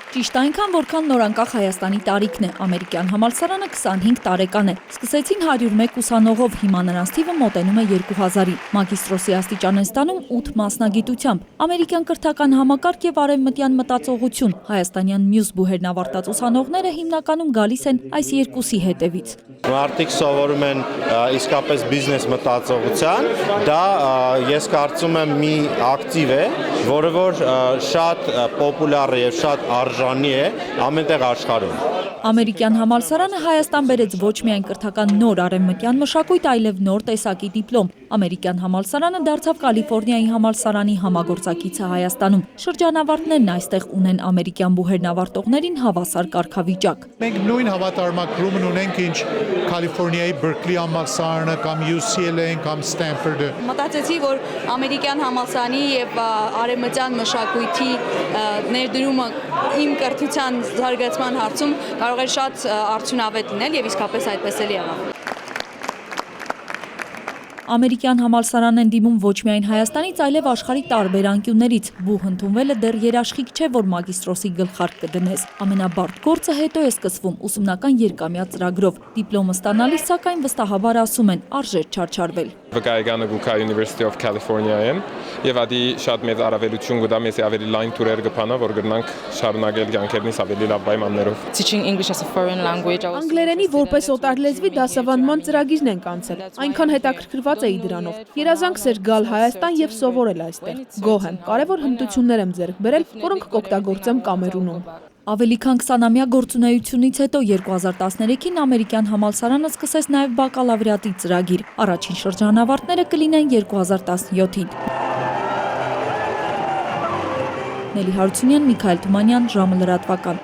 Ճիշտ այնքան, որքան նորանկախ Հայաստանի տարիքն է, ամերիկյան համալսարանը 25 տարեկան է։ Սկսեցին 101 ուսանողով, հիմա նրանց թիվը մոտենում է 2000-ի։ Մագիստրոսի աստիճան են ստանում 8 մասնագիտությամբ։ Ամերիկյան կրթական համակարգ եւ արևմտյան մտածողություն։ Հայաստանյան մյուս բուհերն ավարտած ուսանողները հիմնականում գալիս են այս երկուսի հետևից։ Մարդիկ սովորում են իսկապես բիզնես մտածողության, դա ես կարծում եմ մի ակտիվ է, որը որ շատ պոպուլյար է եւ շատ արժանի է ամենտեղ աշխարհում։ Ամերիկյան համալսարանը Հայաստան բերեց ոչ միայն կրթական նոր արևմտյան մշակույթ, այլև նոր տեսակի դիպլոմ։ Ամերիկյան համալսարանը դարձավ Կալիֆոռնիայի համալսարանի համագործակիցը Հայաստանում։ Շրջանավարտներն այստեղ ունեն ամերիկյան բուհերն ավարտողներին հավասար կարգավիճակ։ Մենք նույն հավատարմագրումն ունենք, ինչ Կալիֆոռնիայի Բերկլի համալսարանը կամ UCLA-ն կամ Ստենֆորդը։ Մտածեցի, որ ամերիկյան համալսարանի եւ արևմտյան մշակույթի ներդրումը իմ կրթության զարգացման հարցում կարող է շատ արդյունավետ լինել եւ իսկապես այդպես էլ եղավ։ Ամերիկյան համալսարան են դիմում ոչ միայն Հայաստանից, այլև աշխարհի տարբեր անկյուններից։ Բուհ ընդունվելը դեռ երաշխիք չէ, որ մագիստրոսի գլխարկ կդնես։ Ամենաբարդ գործը հետո է սկսվում ուսումնական երկամյա ծրագրով։ Դիպլոմը ստանալիս, սակայն վստահաբար ասում են, արժեր չարչարվել։ Վկայական գուքա University of California-ին եւ ադի շատ մեծ առավելություն կտա մեզ ավելի լայն տուրեր կփանա, որ գտնանք շարունակել կյանքերնից ավելի լավ պայմաններով։ Teaching English as a foreign language. Անգլերենի որպես օտար լեզվի դասավանդման ծրագիրն են կանցել։ Այնքան հետաքրքրված էի դրանով։ Երազանքս էր գալ Հայաստան եւ սովորել այստեղ։ Գոհ եմ, կարևոր հմտություններ եմ ձեռք բերել, որոնք կօգտագործեմ Կամերունում։ Ավելի քան 20-ամյա գործունեությունից հետո 2013-ին ամերիկյան համալսարանը սկսեց նաև բակալավրիատի ծրագիր։ Առաջին շրջանավարտները կլինեն 2017-ին։ Նելի Հարությունյան, Միքայել Թումանյան, ժամը լրատվական։